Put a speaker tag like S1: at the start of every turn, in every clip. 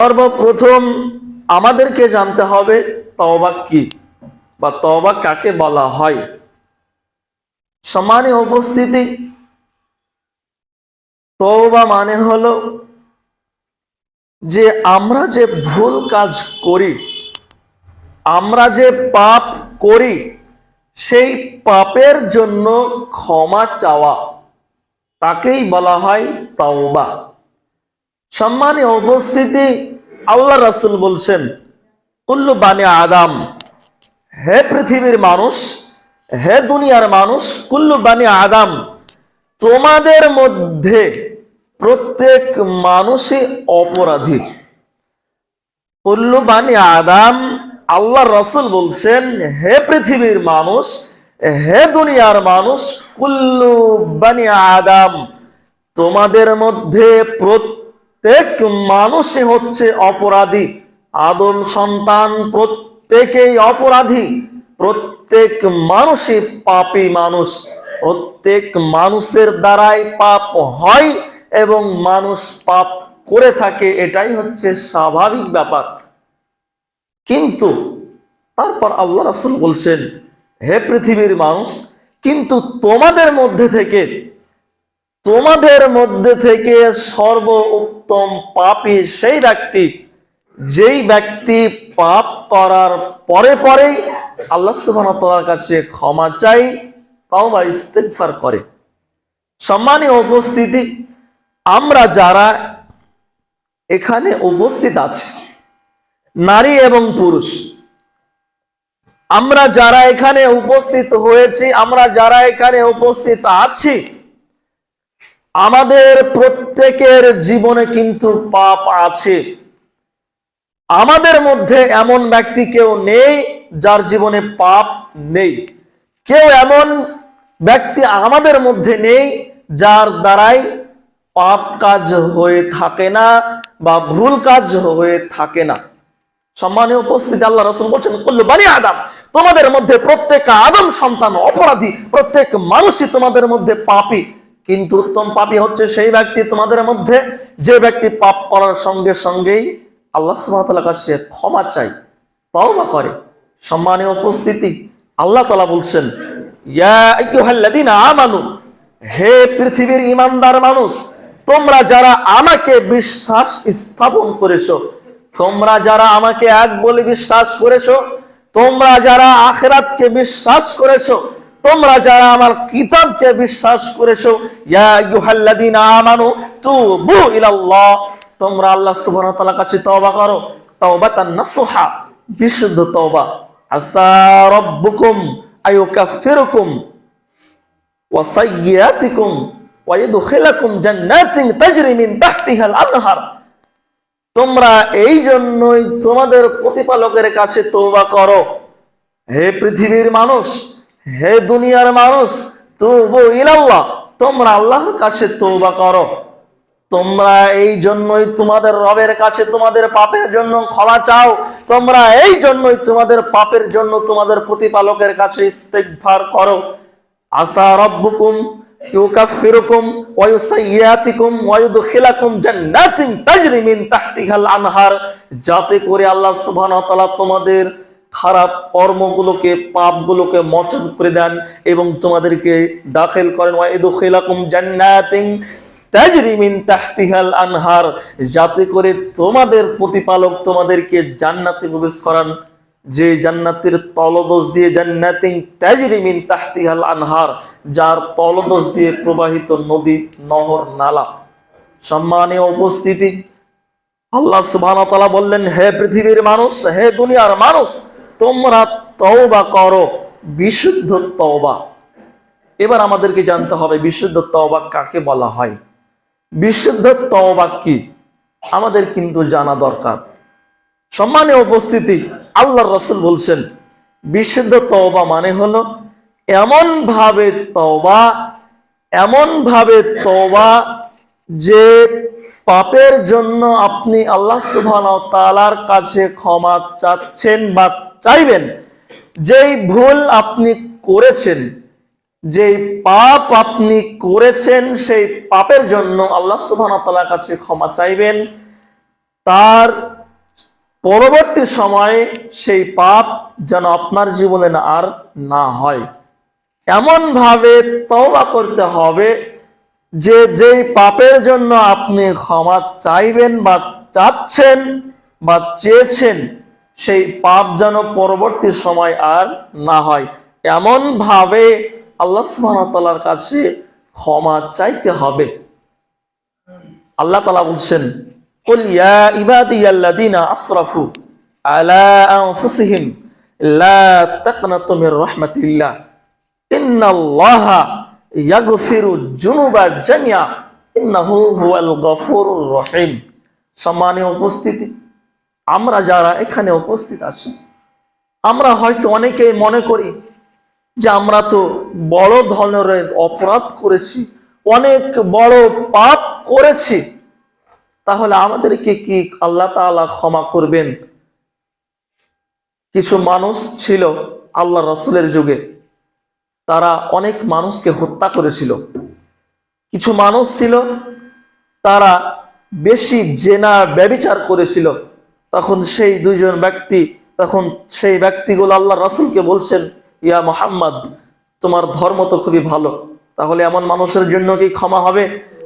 S1: সর্বপ্রথম আমাদেরকে জানতে হবে তওবা কি বা তওবা কাকে বলা হয়। সম্মানীয় উপস্থিতি, তওবা মানে হলো যে আমরা যে ভুল কাজ করি, আমরা যে পাপ করি, সেই পাপের জন্য ক্ষমা চাওয়া, তাকেই বলা হয় তওবা। সম্মানীয় উপস্থিতি, আল্লাহ রাসূল বলছেন, কুল্লু বানি আদম, হে পৃথিবীর মানুষ, হে দুনিয়ার মানুষ, কুল্লু বানি আদম, তোমাদের মধ্যে প্রত্যেক মানুষই অপরাধী। কুল্লু বানি আদম, আল্লাহ রাসূল বলছেন, হে পৃথিবীর মানুষ, হে দুনিয়ার মানুষ, কুল্লু বানি আদম, তোমাদের মধ্যে প্রত্যেক মানুষই হচ্ছে অপরাধী। আদম সন্তান প্রত্যেকেই অপরাধী, প্রত্যেক মানুষই পাপী মানুষ, প্রত্যেক মানুষের দ্বারাই পাপ হয় এবং মানুষ পাপ করে থাকে, এটাই হচ্ছে স্বাভাবিক ব্যাপার। কিন্তু তারপর আল্লাহ রাসূল বলছেন, হে পৃথিবীর মানুষ, কিন্তু তোমাদের মধ্যে থেকে সর্ব উত্তম পাপী সেই ব্যক্তি, যেই ব্যক্তি পাপ করার পরে পরেই আল্লাহ সুবহানাহু ওয়া তাআলার কাছে ক্ষমা চাই, তওবা ইস্তিগফার করে। সম্মানীয় উপস্থিতি, আমরা যারা এখানে উপস্থিত আছি, নারী এবং পুরুষ, আমরা যারা এখানে উপস্থিত হয়েছি, আমরা যারা এখানে উপস্থিত আছি, আমাদের প্রত্যেকের জীবনে কিন্তু পাপ আছে। আমাদের মধ্যে এমন ব্যক্তি কেউ নেই যার জীবনে পাপ নেই। কেউ এমন ব্যক্তি আমাদের মধ্যে নেই যার দ্বারাই পাপ কাজ হয়ে থাকে না বা ভুল কাজ হয়ে থাকে না। সম্মানীয় উপস্থিতি, আল্লাহ রাসূল বলেন, কুল্লু বানি আদম, তোমাদের মধ্যে প্রত্যেক আদম সন্তান অপরাধী, প্রত্যেক মানুষই তোমাদের মধ্যে পাপী। কিন্তু উত্তম পাপী হচ্ছে সেই ব্যক্তি তোমাদের মধ্যে, যে ব্যক্তি পাপ করার সঙ্গে সঙ্গেই আল্লাহ সুবহানাহু ওয়া তাআলার কাছে ক্ষমা চায়, তওবা করে। সম্মানীয় উপস্থিতি, আল্লাহ তাআলা বলছেন, ইয়া আইয়ুহাল্লাযীনা আমানু, হে পৃথিবীর ঈমানদার মানুষ, তোমরা যারা আমাকে বিশ্বাস স্থাপন করেছো, তোমরা যারা আমাকে এক বলে বিশ্বাস করেছো, তোমরা যারা আখিরাতকে বিশ্বাস করেছো, তোমরা যারা আমার কিতাবকে বিশ্বাস করেছো, ইয়া আইয়ুহাল্লাযীনা আমানু তুবু ইলাল্লাহ, তোমরা আল্লাহ সুবহানাহু ওয়া তাআলার কাছে তওবা করো, তাওবাতান নাসুহা, বিশুদ্ধ তওবা। আসা রাব্বুকুম আইয়ুকাফিরুকুম ওয়া সাইয়্যাতিকুম ওয়া ইদখিলাকুম জান্নাতিন তাজরি মিন তাহতিহাল আনহার, তোমরা এই জন্যই তোমাদের প্রতিপালকের কাছে তওবা করো। হে পৃথিবীর মানুষ, হে দুনিয়ার মানুষ, তুবু ইলাল্লাহ, তোমরা আল্লাহর কাছে তওবা করো। তোমরা এই জন্যই তোমাদের রবের কাছে তোমাদের পাপের জন্য ক্ষমা চাও, তোমরা এই জন্যই তোমাদের পাপের জন্য তোমাদের প্রতিপালকের কাছে ইস্তিগফার করো। আসা রাব্বুকুম ইউকাফিরুকুম ওয়া ইউসাইয়্যাতিকুম ওয়া ইউদখিলাকুম জান্নাতিন তাজরি মিন তাহতিহাল আনহার, যাতে করে আল্লাহ সুবহানাহু ওয়া তাআলা তোমাদের খারাপ কর্মগুলোকে, পাপগুলোকে মোচন করে দেন এবং তোমাদেরকে দাখিল করেন, ওয়া ইদখিলাকুম জান্নাতিন তাজরি মিন তাহতিহাল আনহার, যাতে করে তোমাদের প্রতিপালক তোমাদেরকে জান্নাতে প্রবেশ করান, যে জান্নাতের তলদেশ দিয়ে, জান্নাতিন তাজরি মিন তাহতিহাল আনহার, যার তলদেশ দিয়ে প্রবাহিত নদী, নহর, নালা। সম্মানীয় উপস্থিতি, আল্লাহ সুবহানাহু ওয়া তাআলা বললেন, হে পৃথিবীর মানুষ, হে দুনিয়ার মানুষ, তোমরা তওবা করো, বিশুদ্ধ তওবা। এবার আমাদেরকে জানতে হবে বিশুদ্ধ তওবা কাকে বলা হয়, বিশুদ্ধ তওবা কি, আমাদের কিন্তু জানা দরকার। সম্মানীয় উপস্থিতি, আল্লাহর রাসূল বলছেন, বিশুদ্ধ তওবা মানে হলো এমন ভাবে তওবা যে পাপের জন্য আপনি আল্লাহ সুবহানাহু ওয়া তাআলার কাছে ক্ষমা চাচ্ছেন বা চাইবেন, যেই ভুল আপনি করেছেন, যেই পাপ আপনি করেছেন, সেই পাপের জন্য আল্লাহ সুবহানাহু ওয়া তাআলার কাছে ক্ষমা চাইবেন। তার পরবর্তী সময়ে সেই পাপ যেন আপনার জীবনে আর না হয়, এমন ভাবে তওবা করতে হবে যে যেই পাপের জন্য আপনি ক্ষমা চাইবেন বা চাচ্ছেন বা চেয়েছেন, সেই পাপ যেন পরবর্তী সময় আর না হয়, এমন ভাবে আল্লাহ সুবহানাহু ওয়া তাআলার কাছে ক্ষমা চাইতে হবে। আল্লাহ তাআলা বলছেন, কুল ইয়া ইবাদিয়াল্লাযিনা আসরাফু আলা আনফুসিহিম লা তাকনাতু মির রাহমাতিল্লাহ ইন্নাল্লাহা ইয়াগফিরু যুনুবা জামিআ ইন্নাহু হুয়াল গফুরুর রহিম। সম্মানীয় উপস্থিতি, আমরা যারা এখানে উপস্থিত আছি, আমরা হয়তো অনেকেই মনে করি যে আমরা তো বড় ধরনের অপরাধ করেছি, অনেক বড় পাপ করেছি, তাহলে আমাদেরকে কি আল্লাহ তাআলা ক্ষমা করবেন? কিছু মানুষ ছিল আল্লাহ রাসূলের যুগে, তারা অনেক মানুষকে হত্যা করেছিল। কিছু মানুষ ছিল তারা বেশি জেনা ব্যভিচার করেছিল। তখন সেই দুইজন ব্যক্তি, তখন সেই ব্যক্তিগুলো আল্লাহ রাসূলকে বলছেন, ইয়া মুহাম্মদ, তোমার ধর্ম তো খুবই ভালো, তাহলে এমন মানুষের জন্য কি ক্ষমা হবে?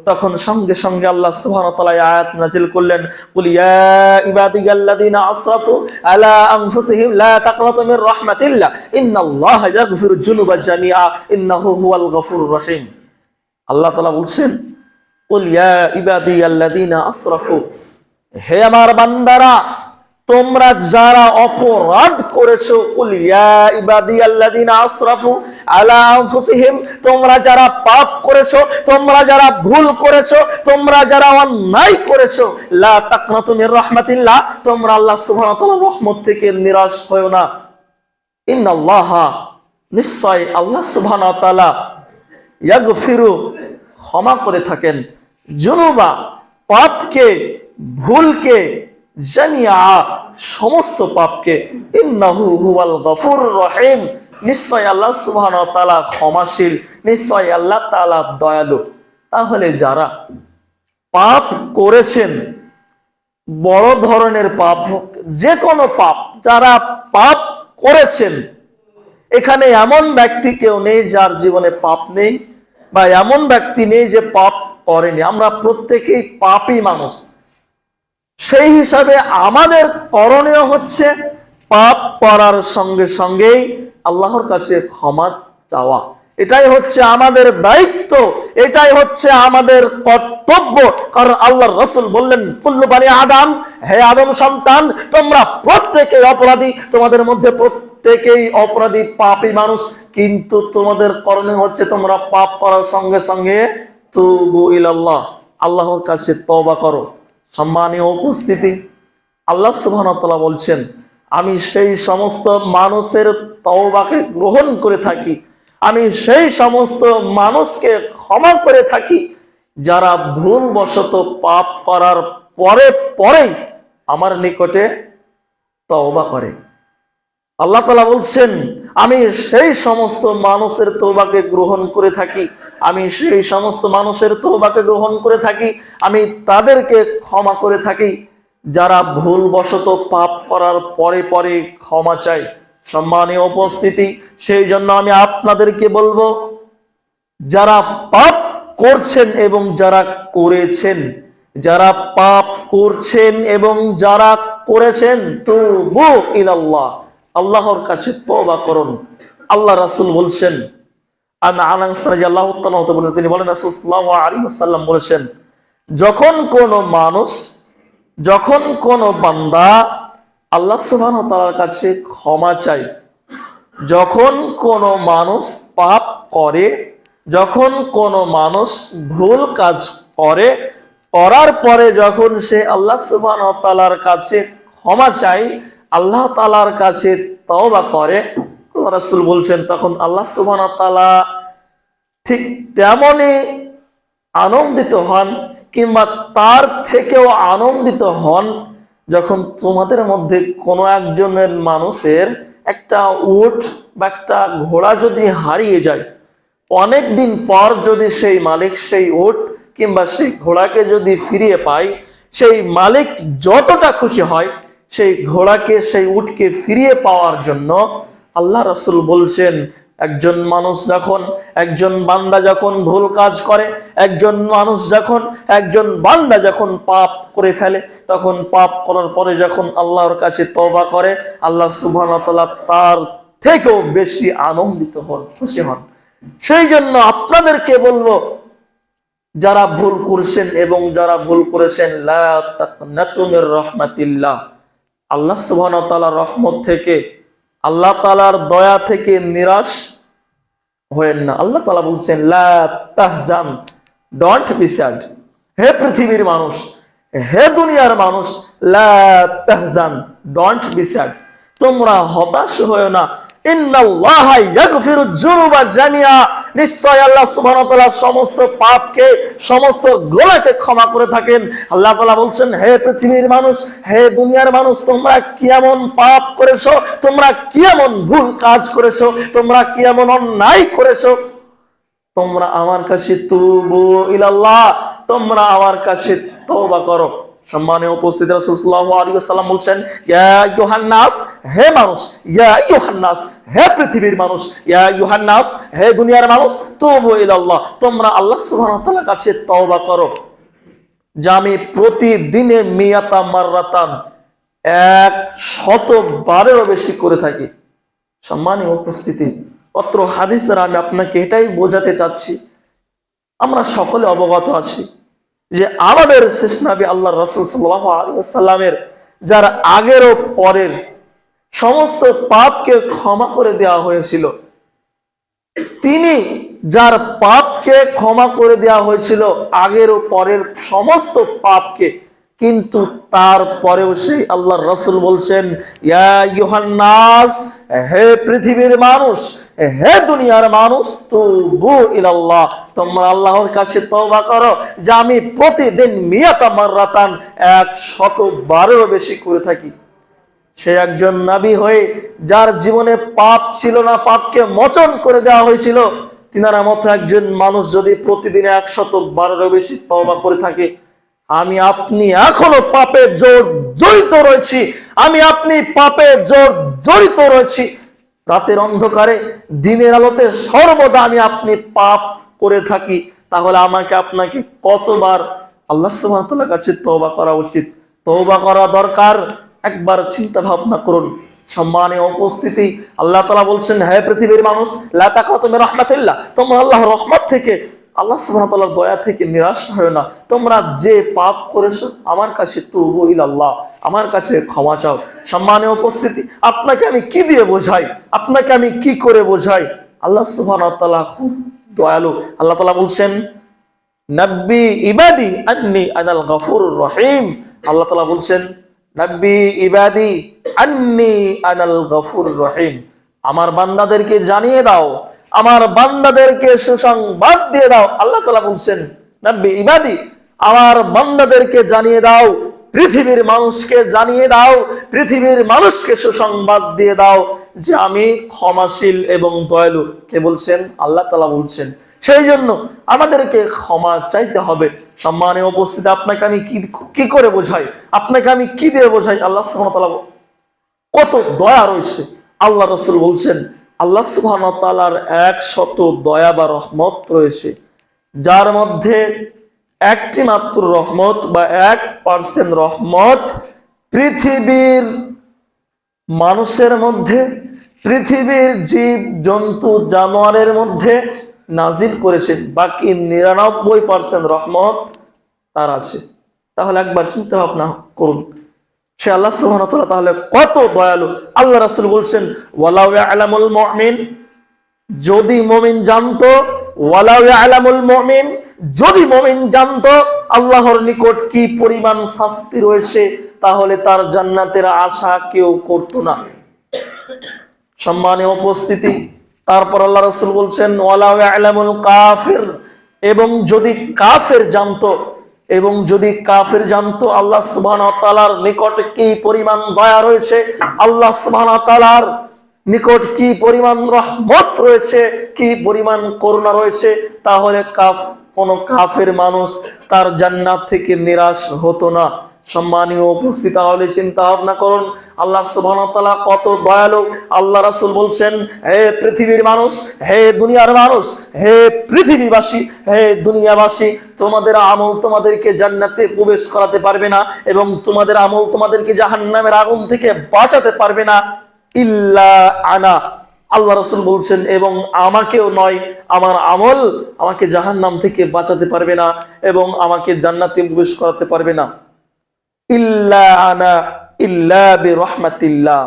S1: তখন সঙ্গে সঙ্গে আল্লাহ সুবহানাহু ওয়া তাআলা আয়াত নাযিল করলেন, কুল ইয়া ইবাদিয়াল্লাযিনা আসরাফু আলা আনফুসিহিম লা তাকনাতু মির রাহমাতিল্লাহ ইন্নাল্লাহা ইয়াগফিরুয যুনুবা জামিআ ইন্নাহু হুয়াল গফুরুর রহিম। আল্লাহ তাআলা বলছেন, কুল ইয়া ইবাদিয়াল্লাযিনা আসরাফু, হে আমার বান্দারা, তোমরা যারা অপরাধ করেছো, কুল ইয়া ইবাদিয়াল্লাযিনা আসরাফু আলা আনফুসিহিম, তোমরা যারা পাপ করেছো, তোমরা যারা ভুল করেছো, তোমরা যারা অন্যায় করেছো, লা তাকনাতু মির রাহমাতিল্লাহ, তোমরা আল্লাহ সুবহানাহু ওয়া তাআলার রহমত থেকে নিরাশ হয়ো না। ইন্নাল্লাহা, নিশ্চয় আল্লাহ সুবহানাহু ওয়া তাআলা, ইয়াগফিরু, ক্ষমা করে থাকেন, যুনুবা, পাপকে, ভুলকে, জামিআ, সমস্ত পাপকে, ইন্নাহু হুয়াল গফুরুর রহিম, নিশ্চয় আল্লাহ সুবহানাহু ওয়া তাআলা ক্ষমাশীল, নিশ্চয় আল্লাহ তাআলা দয়ালু। তাহলে যারা পাপ করেছেন, বড় ধরনের পাপ হোক, যে কোনো পাপ, যারা পাপ করেছেন, এখানে এমন ব্যক্তি কেউ নেই যার জীবনে পাপ নেই, বা এমন ব্যক্তি নেই যে পাপ করেনি। আমরা প্রত্যেকেই পাপী মানুষ। সেই হিসাবে আমাদের করণীয় হচ্ছে পাপ করার সঙ্গে সঙ্গেই আল্লাহর কাছে ক্ষমা চাওয়া। এটাই হচ্ছে আমাদের দায়িত্ব, এটাই হচ্ছে আমাদের কর্তব্য। কারণ আল্লাহর রাসূল বললেন, কুল্লু বানি আদম, হে আদম সন্তান, তোমরা প্রত্যেকেই অপরাধী, তোমাদের মধ্যে প্রত্যেকেই অপরাধী, পাপী মানুষ। কিন্তু তোমাদের করণীয় হচ্ছে তোমরা পাপ করার সঙ্গে সঙ্গে তুবু ইলাল্লাহ, আল্লাহর কাছে তওবা করো। সম্মানীয় উপস্থিতি, আল্লাহ সুবহানাহু ওয়া তাআলা বলছেন, আমি সেই সমস্ত মানুষের তওবাকে গ্রহণ করে থাকি, আমি সেই সমস্ত মানুষকে ক্ষমা করে থাকি যারা ভুলবশত পাপ করার পরে পরেই আমার নিকটে তওবা করে। আল্লাহ তাআলা বলছেন, আমি সেই সমস্ত মানুষের তওবাকে গ্রহণ করে থাকি, আমি সেই সমস্ত মানুষের তওবাকে গ্রহণ করে থাকি, আমি তাদেরকে ক্ষমা করে থাকি যারা ভুলবশত পাপ করার পরে পরে ক্ষমা চায়। সম্মানীয় উপস্থিতি, সেই জন্য আমি আপনাদেরকে বলবো, যারা পাপ করছেন এবং যারা করেছেন, যারা পাপ করছেন এবং যারা করেছেন, তুবু ইলাল্লাহ, আল্লাহর কাছে তওবা করুন। আল্লাহ রাসূল বলছেন, আনাস রাদিয়াল্লাহু তাআলা তিনি বলেন, রাসূল সাল্লাল্লাহু আলাইহি ওয়াসাল্লাম বলেছেন, যখন কোনো বান্দা আল্লাহ সুবহানাহু ওয়া তাআলার কাছে ক্ষমা চায়, যখন কোনো মানুষ পাপ করে, যখন কোনো মানুষ ভুল কাজ করে, করার পরে যখন সে আল্লাহ সুবহানাহু ওয়া তাআলার কাছে ক্ষমা চায়, আল্লাহ তাআলার কাছে তওবা করে, আল্লাহ রাসূল বলছেন, তখন আল্লাহ সুবহানাহু ওয়া তাআলা ঠিক তেমনই আনন্দিত হন, কিংবা তার থেকেও আনন্দিত হন যখন তোমাদের মধ্যে কোনো একজনের মানুষের একটা উট বা একটা ঘোড়া যদি হারিয়ে যায়, অনেক দিন পর যদি সেই মালিক সেই উট কিংবা সেই ঘোড়াকে যদি ফিরিয়ে পায়, সেই মালিক যতটা খুশি হয় সেই ঘোড়াকে, সেই উটকে ফিরিয়ে পাওয়ার জন্য আল্লাহ রাসূল বলছেন, একজন মানুষ যখন, একজন বান্দা যখন ভুল কাজ করে, একজন বান্দা যখন পাপ করে ফেলে, তখন পাপ করার পরে যখন আল্লাহর কাছে তওবা করে, আল্লাহ সুবহানাহু ওয়া তাআলা তার থেকেও বেশি আনন্দিত হন, খুশি হন। সেই জন্য আপনাদেরকে বলবো, যারা ভুল করছেন এবং যারা ভুল করেছেন, লা তাকনাতু মির রাহমাতিল্লাহ, আল্লাহ সুবহানাহু ওয়া তাআলার রহমত থেকে, আল্লাহ তাআলার দয়া থেকে নিরাশ হয়েন না। আল্লাহ তাআলা বলছেন, লা তাহজান, ডোন্ট বি স্যাড। হে পৃথিবীর মানুষ, হে দুনিয়ার মানুষ, লা তাহজান, ডোন্ট বি স্যাড, তোমরা হতাশ হয়ো না। ইন্নাল্লাহা ইয়াগফিরুয যুনুবা জামিআ, নিশ্চয় আল্লাহ সুবহানাহু ওয়া তাআলা সমস্ত পাপকে, সমস্ত গুনাহকে ক্ষমা করে থাকেন। আল্লাহ তাআলা বলছেন, হে পৃথিবীর মানুষ, হে দুনিয়ার মানুষ, তোমরা কি এমন পাপ করেছো, তোমরা কি এমন ভুল কাজ করেছো, তোমরা কি এমন অন্যায় করেছো, তোমরা আমার কাছে তুবু ইলাল্লাহ, তোমরা আমার কাছে তওবা করো। সম্মানীয় উপস্থিতি, রাসূল সাল্লাল্লাহু আলাইহি ওয়াসাল্লাম বলছেন, ইয়া আইয়ুহান নাস, হে মানুষ, ইয়া আইয়ুহান নাস, হে পৃথিবীর মানুষ, ইয়া আইয়ুহান নাস, হে দুনিয়ার মানুষ, তুবু ইলাল্লাহ, তোমরা আল্লাহ সুবহানাহু ওয়া তাআলার কাছে তওবা করো। যা আমি প্রতিদিনে মিয়াতা মাররাতান, 100 বারেরও বেশি করে থাকি। সম্মানীয় উপস্থিতি, অত্র হাদিস দ্বারা আমি আপনাকে এটাই বোঝাতে চাচ্ছি, আমরা সকলে অবগত আছি যে আমাদের শেষ নবী আল্লাহ রাসূল সাল্লাল্লাহু আলাইহি ওয়াসাল্লামের যার আগের ও পরের সমস্ত পাপকে ক্ষমা করে দেওয়া হয়েছিল, তিনি যার পাপকে ক্ষমা করে দেওয়া হয়েছিল, আগের ও পরের সমস্ত পাপকে, কিন্তু তারপরেও সেই আল্লাহর রাসূল বলছেন, ইয়া আইয়ুহান নাস, হে পৃথিবীর মানুষ, হে দুনিয়ার মানুষ, তুবু ইলাল্লাহ, তোমরা আল্লাহর কাছে তওবা করো, যা আমি প্রতিদিন মিয়াতা মাররাতান, 100 বারেরও বেশি করে থাকি। সে একজন নবী হয়ে যার জীবনে পাপ ছিল না, পাপকে মোচন করে দেওয়া হয়েছিল, তিনার মতো একজন মানুষ যদি প্রতিদিন 100 বারেরও বেশি তওবা করে থাকে, আমি আপনি এখনো পাপে জড়িত রয়েছি, আমি আপনি পাপে জড়িত রয়েছি। রাতের অন্ধকারে, দিনের আলোতে সর্বদা আমি আপনি পাপ করে থাকি। তাহলে আমাকে আপনাকে কতবার আল্লাহ সুবহানাহু ওয়া তাআলার কাছে তওবা করা উচিত, তওবা করা দরকার। একবার চিন্তা ভাবনা করুন। সম্মানীয় উপস্থিতি, আল্লাহ তাআলা বলছেন, হে পৃথিবীর মানুষ, লা তাকনাতু মির রাহমাতিল্লাহ, তোমরা আল্লাহর রহমত থেকে, আল্লাহ সুবহানাহু ওয়া তাআলার দয়া থেকে নিরাশ হয় না। তোমরা যে পাপ করেছো, আমার কাছে তুবু ইলাল্লাহ, আমার কাছে ক্ষমা চাও। সম্মানীয় উপস্থিতি, আপনাকে আমি কি দিয়ে বোঝাই, আপনাকে আমি কি করে বোঝাই? আল্লাহ সুবহানাহু ওয়া তাআলা খুব দয়ালু। আল্লাহ তাআলা বলছেন, নাব্বি ইবাদি আন্নী আনাল গফুরুর রহিম। আল্লাহ তাআলা বলছেন, নাব্বি ইবাদি আন্নী আনাল গফুরুর রহিম, আমার বান্দাদেরকে জানিয়ে দাও, আমার বান্দাদেরকে সুসংবাদ দিয়ে দাও। আল্লাহ তাআলা বলছেন, নাব্বি ইবাদি, আমার বান্দাদেরকে জানিয়ে দাও, পৃথিবীর মানুষকে জানিয়ে দাও, পৃথিবীর মানুষকে সুসংবাদ দিয়ে দাও যে আমি ক্ষমাশীল এবং দয়ালু। কে বলছেন? আল্লাহ তাআলা বলছেন। সেই জন্য আমাদেরকে ক্ষমা চাইতে হবে। সম্মানীয় উপস্থিতি, আপনাকে আমি কি করে বোঝাই, আপনাকে আমি কি দিয়ে বোঝাই আল্লাহ সুবহানাহু ওয়া তাআলা কত দয়া রয়েছে। আল্লাহ রাসূল বলছেন, আল্লাহ সুবহানাহু ওয়া তাআলার 100 দয়া বা রহমত রয়েছে, যার মধ্যে একটি মাত্র রহমত বা 1% রহমত পৃথিবীর মানুষের মধ্যে, পৃথিবীর জীব জন্তু জানোয়ারের মধ্যে নাজিল করেছেন। বাকি 99% রহমত তার আছে। তাহলে একবার চিন্তা ভাবনা করুন, সে আল্লাহ সুবহানাহু ওয়া তাআলা তাহলে কত দয়ালু। আল্লাহ রাসূল বলছেন, ওয়ালাউ ইয়ালামুল মুমিন, যদি মুমিন জানতো, ওয়ালাউ ইয়ালামুল মুমিন, যদি মুমিন জানতো আল্লাহর নিকট কি পরিমাণ শাস্তি রয়েছে, তাহলে তার জান্নাতের আশা কেউ করতো না। সম্মানীয় উপস্থিতি, তারপর আল্লাহ রাসূল বলছেন, ওয়ালাউ ইয়ালামুল কাফির, এবং যদি কাফের জানতো, এবং যদি কাফের জানতো আল্লাহ সুবহানাহু ওয়া তাআলার নিকট কি পরিমাণ দয়া রয়েছে, আল্লাহ সুবহানাহু ওয়া তাআলার নিকট কি পরিমাণ রহমত রয়েছে, কি পরিমাণ করুণা রয়েছে, তাহলে কোন কাফের মানুষ তার জান্নাত থেকে নিরাশ হতো না। সম্মানীয় উপস্থিত, তাহলে চিন্তা ভাবনা করুন আল্লাহ সুবহানাহু ওয়া তাআলা কত দয়ালু। আল্লাহ রাসূল বলছেন, হে পৃথিবীর মানুষ, হে দুনিয়ার মানুষ, হে পৃথিবীবাসী, হে দুনিয়াবাসী, তোমাদের আমল তোমাদেরকে জান্নাতে প্রবেশ করাতে পারবে না এবং তোমাদের আমল তোমাদেরকে জাহান্নামের আগুন থেকে বাঁচাতে পারবে না, ইল্লা আনা। আল্লাহ রাসূল বলছেন, এবং আমাকেও নয়, আমার আমল আমাকে জাহান্নাম থেকে বাঁচাতে পারবে না এবং আমাকে জান্নাতে প্রবেশ করাতে পারবে না, ইল্লা আনা ইল্লা বিরহমাতিল্লাহ,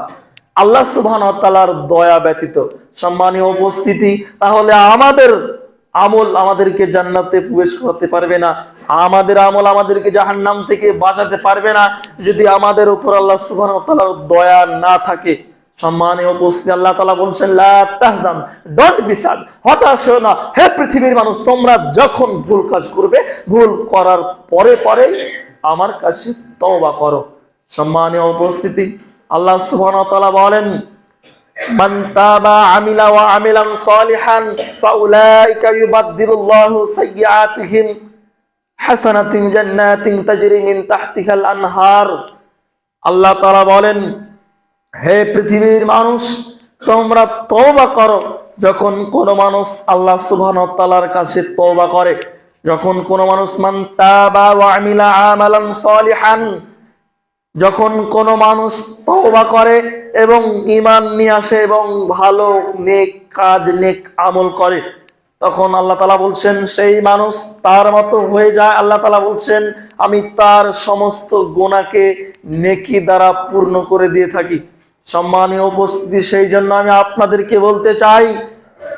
S1: আল্লাহ সুবহানাহু ওয়া তাআলার দয়া ব্যতীত। সম্মানীয় উপস্থিতি, তাহলে আমাদের আমল আমাদেরকে জান্নাতে প্রবেশ করতে পারবে না, আমাদের আমল আমাদেরকে জাহান্নাম থেকে বাঁচাতে পারবে না যদি আমাদের উপর আল্লাহ সুবহানাহু ওয়া তাআলার দয়া না থাকে। সম্মানীয় উপস্থিতি, আল্লাহ তাআলা বলছেন, লা তাহজান, ডোন্ট বি স্যাড, হতাশ হও না হে পৃথিবীর মানুষ। তোমরা যখন ভুল কাজ করবে, ভুল করার পরে পরে আমার কাছে তওবা করো। সম্মানীয় উপস্থিতি, আল্লাহ সুবহানাহু ওয়া তাআলা বলেন, মান তাবা আমিলা ওয়া আমিলান সালিহান ফাউলাইকা ইউবাদদিলুল্লাহু সাইয়্যাতিহিম হাসানাতিন জান্নাতিন তাজরি মিন তাহতিহাল আনহার। আল্লাহ তাআলা বলেন, হে পৃথিবীর মানুষ, তোমরা তওবা করো। যখন কোন মানুষ আল্লাহ সুবহানাহু ওয়া তাআলার কাছে তওবা করে, যখন কোন মানুষ মান তাবা ওয়া আমিলা আমালান সালিহান, যখন কোন মানুষ তওবা করে এবং ঈমান নিয়ে আসে এবং ভালো নেক কাজ নেক আমল করে, তখন আল্লাহ তাআলা বলছেন সেই মানুষ তার মতো হয়ে যায়। আল্লাহ তাআলা বলছেন, আমি তার সমস্ত গুনাহকে নেকি দ্বারা পূর্ণ করে দিয়ে থাকি। সম্মানীয় উপস্থিতি, সেই জন্য আমি আপনাদেরকে বলতে চাই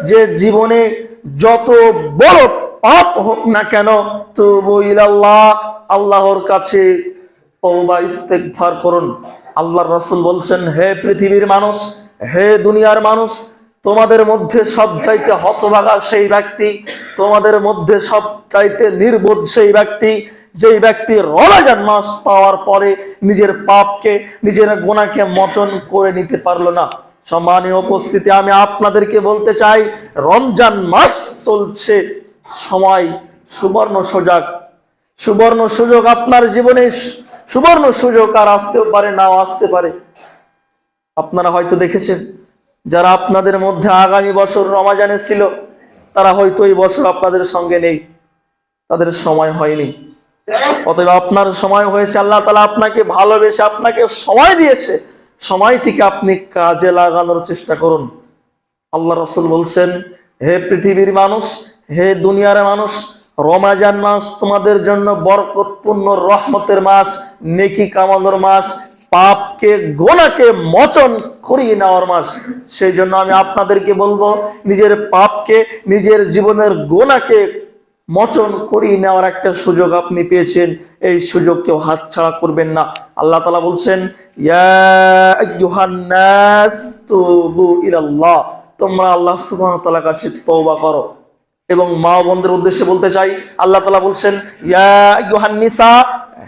S1: যে জীবনে যত বড় পাপ হোক না কেন, তুবু ইলাল্লাহ, আল্লাহর কাছে তওবা ইস্তেগফার করুন। আল্লাহর রাসূল বলছেন, হে পৃথিবীর মানুষ, হে দুনিয়ার মানুষ, তোমাদের মধ্যে সবচাইতে হতভাগা সেই ব্যক্তি, তোমাদের মধ্যে সবচাইতে নির্বোধ সেই ব্যক্তি, যেই ব্যক্তি রমজান মাস পাওয়ার পরে নিজের পাপকে নিজের গুনাহকে মোচন করে নিতে পারলো না। সম্মানীয় উপস্থিতি, আমি আপনাদেরকে বলতে চাই, রমজান মাস চলছে, সময় সুবর্ণ সুযোগ, সুবর্ণ সুযোগ আপনার জীবনে, সুবর্ণ সুযোগ আর আসতেও পারে, নাও আসতে পারে। আপনারা হয়তো দেখেছেন, যারা আপনাদের মধ্যে আগামী বছর রমজানে ছিল, তারা হয়তো এই বছর আপনাদের সঙ্গে নেই, তাদের সময় হয়নি। অতএব আপনার সময় হয়েছে, আল্লাহ তাআলা আপনাকে ভালোবেসে আপনাকে সময় দিয়েছে, সময়টিকে আপনি কাজে লাগানোর চেষ্টা করুন। আল্লাহ রাসূল বলছেন, হে পৃথিবীর মানুষ, হে দুনিয়ার মানুষ, রমজান মাস তোমাদের জন্য বরকতপূর্ণ রহমতের মাস, নেকি কামানোর মাস, পাপকে গুনাহকে মোচন করিয়ে নেওয়ার মাস। সেই জন্য আমি আপনাদেরকে বলবো, নিজের পাপকে নিজের জীবনের গুনাহকে মোচন করিয়ে নেওয়ার একটা সুযোগ আপনি পেয়েছেন, এই সুযোগ কেউ হাতছাড়া করবেন না। আল্লাহ তাআলা বলছেন, ইয়া আইয়ুহান নাস তুবু ইলাল্লাহ, তোমরা আল্লাহ সুবহানাহু ওয়া তাআলার কাছে তওবা করো। এবং মা ও বোনদের উদ্দেশ্যে বলতে চাই, আল্লাহ তাআলা বলছেন, ইয়া আইয়ুহান নিসা,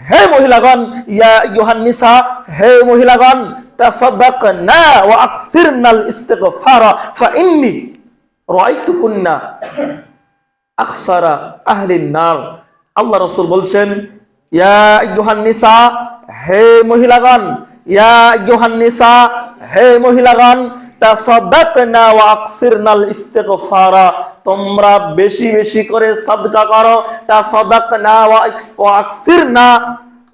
S1: হে মহিলাগণ, ইয়া আইয়ুহান নিসা, হে মহিলাগণ, তাসাদদাকনা ওয়া আকসিরনাল ইস্তিগফারা ফাইন্নী রাআইতুকুন্না আকসারা আহলিন নার। আল্লাহ রাসূল বলছেন, ইয়া আইয়ুহান নিসা, হে মহিলাগণ, ইয়া আইয়ুহান নিসা, হে মহিলাগণ, তাসাদদাকনা ওয়া আকসিরনাল ইস্তিগফারা, তোমরা বেশি বেশি করে সাদকা করো, তাসাদদাকনা ওয়া আকসিরনা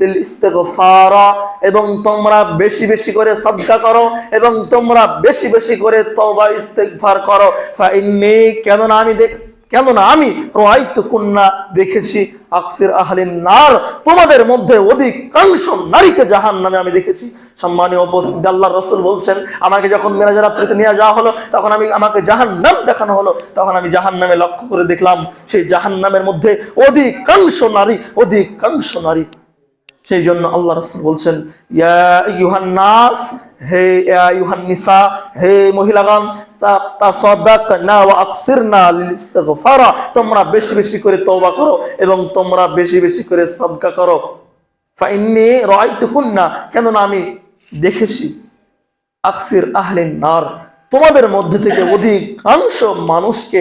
S1: লিল ইস্তিগফারা, এবং তোমরা বেশি বেশি করে সাদকা করো এবং তোমরা বেশি বেশি করে তওবা ইস্তিগফার করো। ফাইন্নী, কেননা আমি রাআইতুকুন্না, দেখেছি, আকসির আহলিন নার, তোমাদের মধ্যে অধিকাংশ নারীকে জাহান্নামে আমি দেখেছি। সম্মানীয় উপস্থিতি, আল্লাহর রাসূল বলছেন, আমাকে যখন মেরাজের রাত্রিতে নিয়ে যাওয়া হলো, তখন আমাকে জাহান্নাম দেখানো হলো, তখন আমি জাহান্নামে লক্ষ্য করে দেখলাম, সেই জাহান্নামের মধ্যে অধিকাংশ নারী। সেই জন্য আল্লাহ রাসূল বলছেন, ইয়া আইয়ুহান নাস, হে ইয়া আইয়ুহান নিসা, হে মহিলাগণ, তাসাদদাকনা ওয়া আকসিরনা লিল ইস্তিগফারা, তোমরা বেশি বেশি করে তওবা করো এবং তোমরা বেশি বেশি করে সাদকা করো। ফাইন্নী রাআইতুকুন্না, কেননা আমি দেখেছি, আকসির আহলিন নার, তোমাদের মধ্যে থেকে অধিকাংশ মানুষকে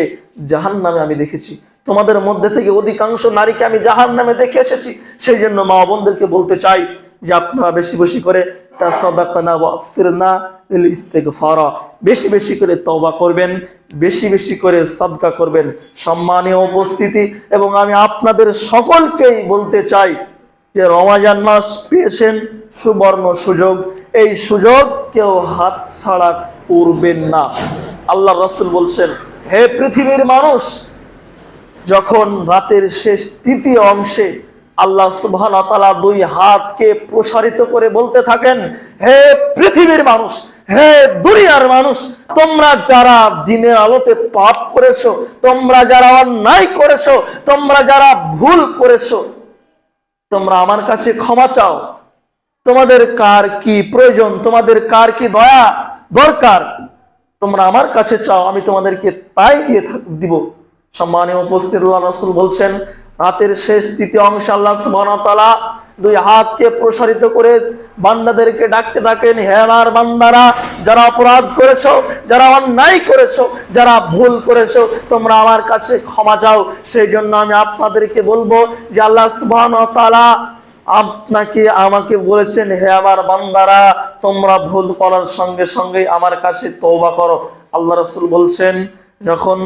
S1: জাহান্নামে আমি দেখেছি। তোমাদের মধ্যে থেকে অধিকাংশ নারীকে আমি জাহান্নামে দেখে এসেছি। সেই জন্য মা বোনদেরকে বলতে চাই যে আপনারা বেশি বেশি করে তাসাদাকনা ওয়া আফসিরনা লিল ইস্তিগফারা, বেশি বেশি করে তওবা করবেন, বেশি বেশি করে সাদকা করবেন। সম্মানীয় উপস্থিতি, এবং আমি আপনাদের সকলকেই বলতে চাই যে রমজান মাস পেয়েছেন, সুবর্ণ সুযোগ, এই সুযোগ কেউ হাতছাড়া করবেন না। আল্লাহ রাসূল বলছেন, হে পৃথিবীর মানুষ, যখন রাতের শেষ তৃতীয় অংশে আল্লাহ সুবহানাহু ওয়া তাআলা দুই হাতকে প্রসারিত করে বলতে থাকেন, হে পৃথিবীর মানুষ, হে দুনিয়ার মানুষ, তোমরা যারা দিনের আলোতে পাপ করেছো, তোমরা যারা অন্যায় করেছো, তোমরা যারা ভুল করেছো, তোমরা আমার কাছে ক্ষমা চাও। তোমাদের কার কি প্রয়োজন, তোমাদের কার কি দয়া দরকার, তোমরা আমার কাছে চাও, আমি তোমাদেরকে তাই দিব। সম্মানীয় উপস্থিত, আল্লাহ রাসূল বলছেন, রাতের শেষ তৃতীয় অংশে আল্লাহ সুবহানাহু ওয়া তাআলা দুই হাতকে প্রসারিত করে বান্দাদেরকে ডাকতে থাকেন, হে আমার বান্দারা, যারা অপরাধ করেছো, যারা অন্যায় করেছো, যারা ভুল করেছো, তোমরা আমার কাছে ক্ষমা চাও। সেই জন্য আমি আপনাদেরকে বলবো যে আল্লাহ সুবহানাহু ওয়া তাআলা আপনাকে আমাকে বলেছেন, হে আমার বান্দারা, তোমরা ভুল করার সঙ্গে সঙ্গে আমার কাছে তওবা করো। আল্লাহ রাসূল বলছেন, যখন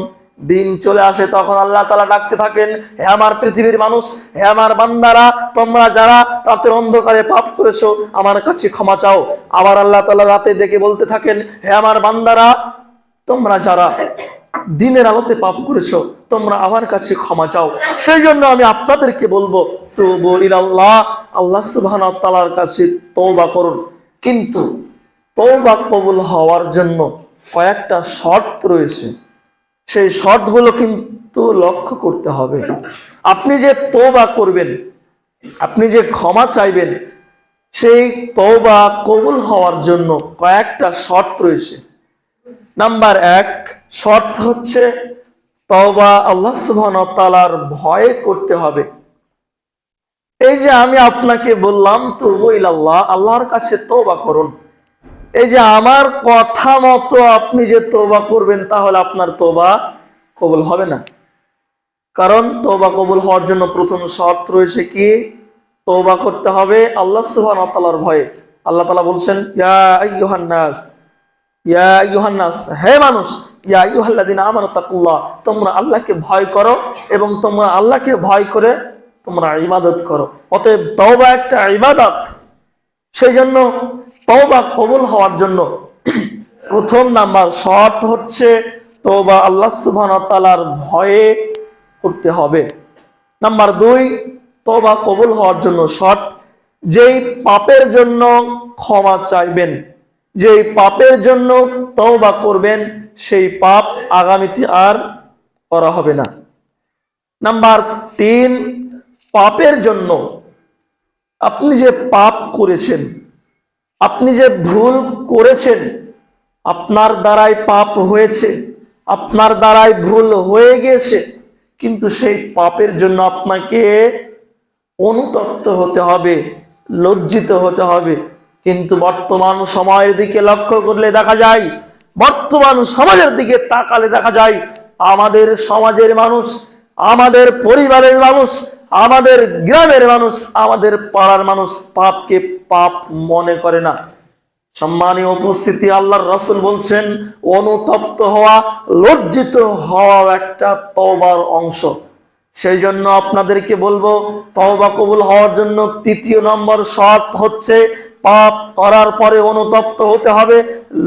S1: দিন চলে আসে তখন আল্লাহ তাআলা ডাকতে থাকেন, হে আমার পৃথিবীর মানুষ, হে আমার বান্দারা, তোমরা যারা রাতের অন্ধকারে পাপ করেছো, আমার কাছে ক্ষমা চাও। আবার আল্লাহ তাআলা রাতে ডেকে বলতে থাকেন, হে আমার বান্দারা, তোমরা যারা দিনের আলোতে পাপ করেছো, তোমরা আমার কাছে ক্ষমা চাও। সেই জন্য আমি আপনাদেরকে বলবো, তুবু ইলাল্লাহ, আল্লাহ সুবহানাহু ওয়া তাআলার কাছে তওবা করুন। কিন্তু তওবা কবুল হওয়ার জন্য কয়েকটা শর্ত রয়েছে, সেই শর্তগুলো কিন্তু লক্ষ্য করতে হবে। আপনি যে তওবা করবেন, আপনি যে ক্ষমা চাইবেন, সেই তওবা কবুল হওয়ার জন্য কয়েকটা শর্ত রয়েছে। নাম্বার 1 শর্ত হচ্ছে তওবা আল্লাহ সুবহানাহু ওয়া তাআলার ভয়ে করতে হবে। এই যে আমি আপনাকে বললাম তুবু ইলাল্লাহ, আল্লাহর কাছে তওবা করুন, এই যে আমার কথা মতো আপনি যে তওবা করবেন, তাহলে আপনার তওবা কবুল হবে না। কারণ তওবা কবুল হওয়ার জন্য প্রথম শর্ত রয়েছে কি, তওবা করতে হবে আল্লাহ সুবহানাহু ওয়া তাআলার ভয়ে। আল্লাহ তাআলা বলছেন, ইয়া আইয়ুহান নাস, ইয়া আইয়ুহান নাস, হে মানুষ, ইয়া আইয়ুহাল্লাযিনা আমানু তাকুল্লাহ, তোমরা আল্লাহকে ভয় করো এবং তোমরা আল্লাহকে ভয় করে তোমরা ইবাদত করো। অতএব তওবা একটা ইবাদত। সেই জন্য তওবা কবুল হওয়ার জন্য প্রথম নাম্বার শর্ত হচ্ছে তওবা আল্লাহ সুবহানাহু ওয়া তাআলার ভয়ে করতে হবে। নাম্বার 2 তওবা কবুল হওয়ার জন্য শর্ত, যেই পাপের জন্য ক্ষমা চাইবেন, যেই পাপের জন্য তওবা করবেন, সেই পাপ আগামীতে আর করা হবে না। নাম্বার 3 পাপের জন্য, আপনি যে পাপ করেছেন, আপনি যে ভুল করেছেন, আপনার দ্বারাই পাপ হয়েছে, আপনার দ্বারাই ভুল হয়ে গেছে, কিন্তু সেই পাপের জন্য আপনাকে অনুতপ্ত হতে হবে, লজ্জিত হতে হবে। কিন্তু বর্তমান সময়ের দিকে লক্ষ্য করলে দেখা যায়, বর্তমান সমাজের দিকে তাকালে দেখা যায়, আমাদের সমাজের মানুষ, আমাদের পরিবারের মানুষ, আমাদের গ্রামের মানুষ, আমাদের পাড়ার মানুষ পাপকে পাপ মনে করে না। সম্মানীয় উপস্থিতি, আল্লাহর রাসূল বলছেন, অনুতপ্ত হওয়া, লজ্জিত হওয়া একটা তওবার অংশ। সেই জন্য আপনাদেরকে বলবো, তওবা কবুল হওয়ার জন্য তৃতীয় নম্বর শর্ত হচ্ছে পাপ করার পরে অনুতপ্ত হতে হবে,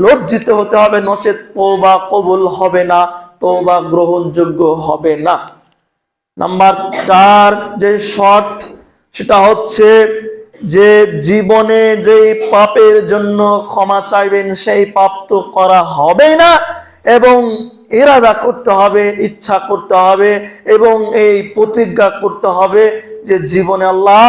S1: লজ্জিত হতে হবে, নচেৎ তওবা কবুল হবে না, তওবা গ্রহণযোগ্য হবে না। নাম্বার 4 যে শর্ত, সেটা হচ্ছে যে জীবনে যেই পাপের জন্য ক্ষমা চাইবেন, সেই পাপ তো করা হবে না, এবং ইরাদা করতে হবে, ইচ্ছা করতে হবে, এবং এই প্রতিজ্ঞা করতে হবে যে জীবনে আল্লাহ,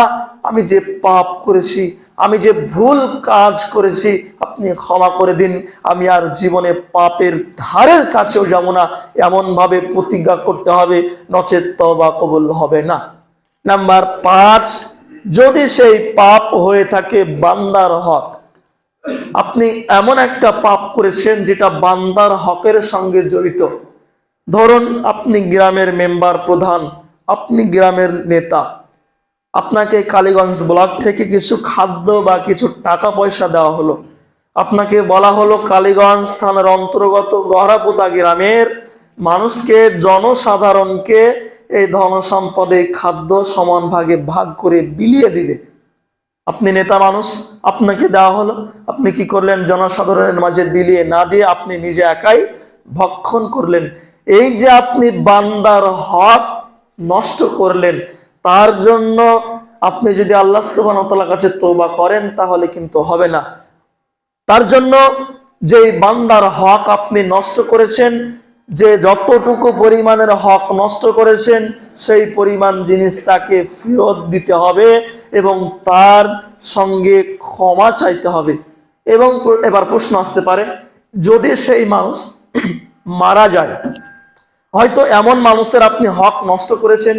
S1: আমি যে পাপ করেছি, আমি যে ভুল কাজ করেছি, আপনি ক্ষমা করে দিন, আমি আর জীবনে পাপের ধারের কাছেও যাব না, এমন ভাবে প্রতিজ্ঞা করতে হবে, নচেৎ তওবা কবুল হবে না। নাম্বার 5 যদি সেই পাপ হয়ে থাকে বান্দার হক, আপনি এমন একটা পাপ করেছেন যেটা বান্দার হকের সঙ্গে জড়িত, ধরুন আপনি গ্রামের মেম্বার, প্রধান, আপনি গ্রামের নেতা, আপনাকে কালীগঞ্জ ব্লক থেকে কিছু খাদ্য বা কিছু টাকা পয়সা দেওয়া হলো। আপনাকে বলা হলো কালীগঞ্জ থানার অন্তর্গত গহরাপোতা গ্রামের মানুষকে, জনসাধারণকে এই ধন সম্পদে খাদ্য সমান ভাগে ভাগ করে বিলিয়ে দিবে। আপনি নেতা মানুষ, আপনাকে দেওয়া হলো, আপনি কি করলেন? জনসাধারণের মাঝে বিলিয়ে না দিয়ে আপনি নিজে একাই ভক্ষণ করলেন। এই যে আপনি বান্দার হক নষ্ট করলেন, তার জন্য আপনি যদি আল্লাহ সুবহানাহু ওয়া তাআলার কাছে তওবা করেন তাহলে কিন্তু হবে না। তার জন্য যে বান্দার হক আপনি নষ্ট করেছেন, যে যতটুকু পরিমাণের হক নষ্ট করেছেন সেই পরিমাণ জিনিস তাকে ফেরত দিতে হবে এবং তার সঙ্গে ক্ষমা চাইতে হবে। এবং এবার প্রশ্ন আসতে পারে, যদি সেই মানুষ মারা যায়, হয়তো এমন মানুষের আপনি হক নষ্ট করেছেন,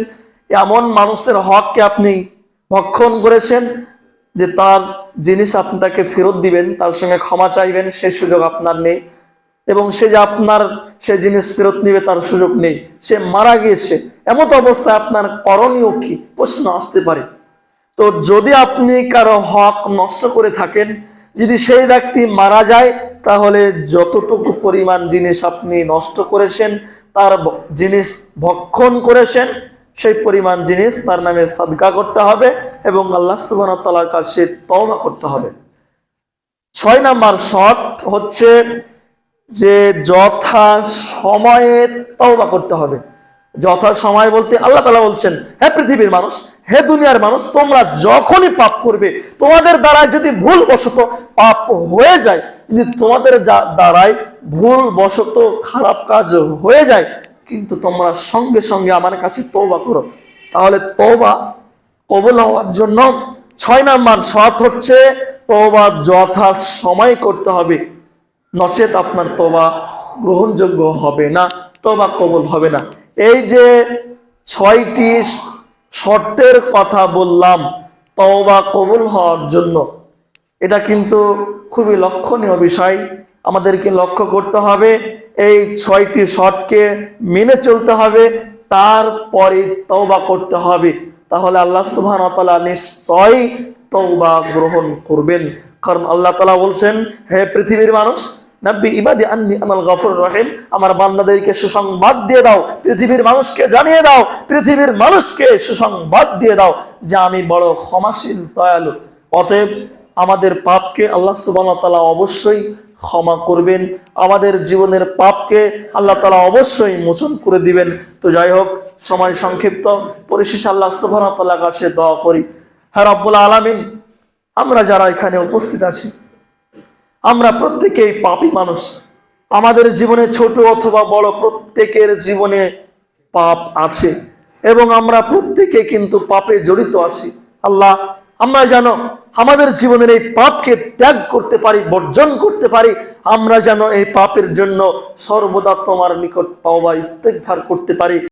S1: এমন মানুষের হককে আপনি ভক্ষণ করেছেন যে তার জিনিস আপনি তাকে ফেরত দিবেন, তার সঙ্গে ক্ষমা চাইবেন, সেই সুযোগ আপনার নেই। এবং সে যে আপনার সে জিনিস ফেরত নিবে তার সুযোগ নেই, সে মারা গিয়েছে। এমত অবস্থায় আপনার করণীয় কি? প্রশ্ন আসতে পারে। তো যদি আপনি কারো হক নষ্ট করে থাকেন, যদি সেই ব্যক্তি মারা যায়, তাহলে যতটুকু পরিমাণ জিনিস আপনি নষ্ট করেছেন, তার জিনিস ভক্ষণ করেছেন, সেই পরিমাণ জিনিস তার নামে সাদকা করতে হবে এবং আল্লাহ সুবহানাহু ওয়া তাআলার কাছে তওবা করতে হবে। 6 নাম্বার শর্ত হচ্ছে যে যথা সময়ে তওবা করতে হবে। যথা সময় বলতে আল্লাহ তাআলা বলছেন, হে পৃথিবীর মানুষ, হে দুনিয়ার মানুষ, তোমরা যখনই পাপ করবে, তোমাদের দ্বারা যদি ভুল বশত পাপ হয়ে যায়, যদি তোমাদের দ্বারাই ভুল বশত খারাপ কাজ হয়ে যায়, কিন্তু তোমরা সঙ্গে সঙ্গে আমার কাছে তওবা করো, তাহলে তওবা কবুল হওয়ার জন্য 6 নাম্বার শর্ত হচ্ছে তওবা যথা সময় করতে হবে, নচেত আপনার তওবা গ্রহণযোগ্য হবে না, তওবা কবুল হবে না। এই যে 6টি শর্তের কথা বললাম তওবা কবুল হওয়ার জন্য, এটা কিন্তু খুবই লক্ষণীয় বিষয়, আমাদেরকে লক্ষ্য করতে হবে। এই 6টি শর্তকে মেনে চলতে হবে, তারপরে তওবা করতে হবে, তাহলে আল্লাহ সুবহানাহু ওয়া তাআলা নিশ্চয়ই তওবা গ্রহণ করবেন। কারণ আল্লাহ তাআলা বলছেন, হে পৃথিবীর মানুষ, নাব্বি ইবাদি আন্নী আনাল গফুরুর রহিম, আমার বান্দাদেরকে সুসংবাদ দিয়ে দাও, পৃথিবীর মানুষকে জানিয়ে দাও, পৃথিবীর মানুষকে সুসংবাদ দিয়ে দাও যে আমি বড় ক্ষমাশীল, দয়ালু। অতএব আমাদের পাপকে আল্লাহ সুবহানাহু ওয়া তাআলা অবশ্যই ক্ষমা করবেন, আমাদের জীবনের পাপকে আল্লাহ তাআলা অবশ্যই মোচন করে দিবেন। তো যাই হোক, সময় সংক্ষিপ্ত, পরিশেষে আল্লাহ সুবহানাহু ওয়া তাআলার কাছে দোয়া করি, হে রব্বুল আলামিন, আমরা যারা এখানে উপস্থিত আছি, আমরা প্রত্যেকেই পাপী মানুষ। আমাদের জীবনে ছোট অথবা বড় প্রত্যেকের জীবনে পাপ আছে এবং আমরা প্রত্যেকে কিন্তু পাপে জড়িত আছি। আল্লাহ, আমরা যেন আমাদের জীবনের এই পাপকে ত্যাগ করতে পারি, বর্জন করতে পারি। আমরা যেন এই পাপের জন্য সর্বদা তোমার নিকট তওবা ইস্তেগফার করতে পারি।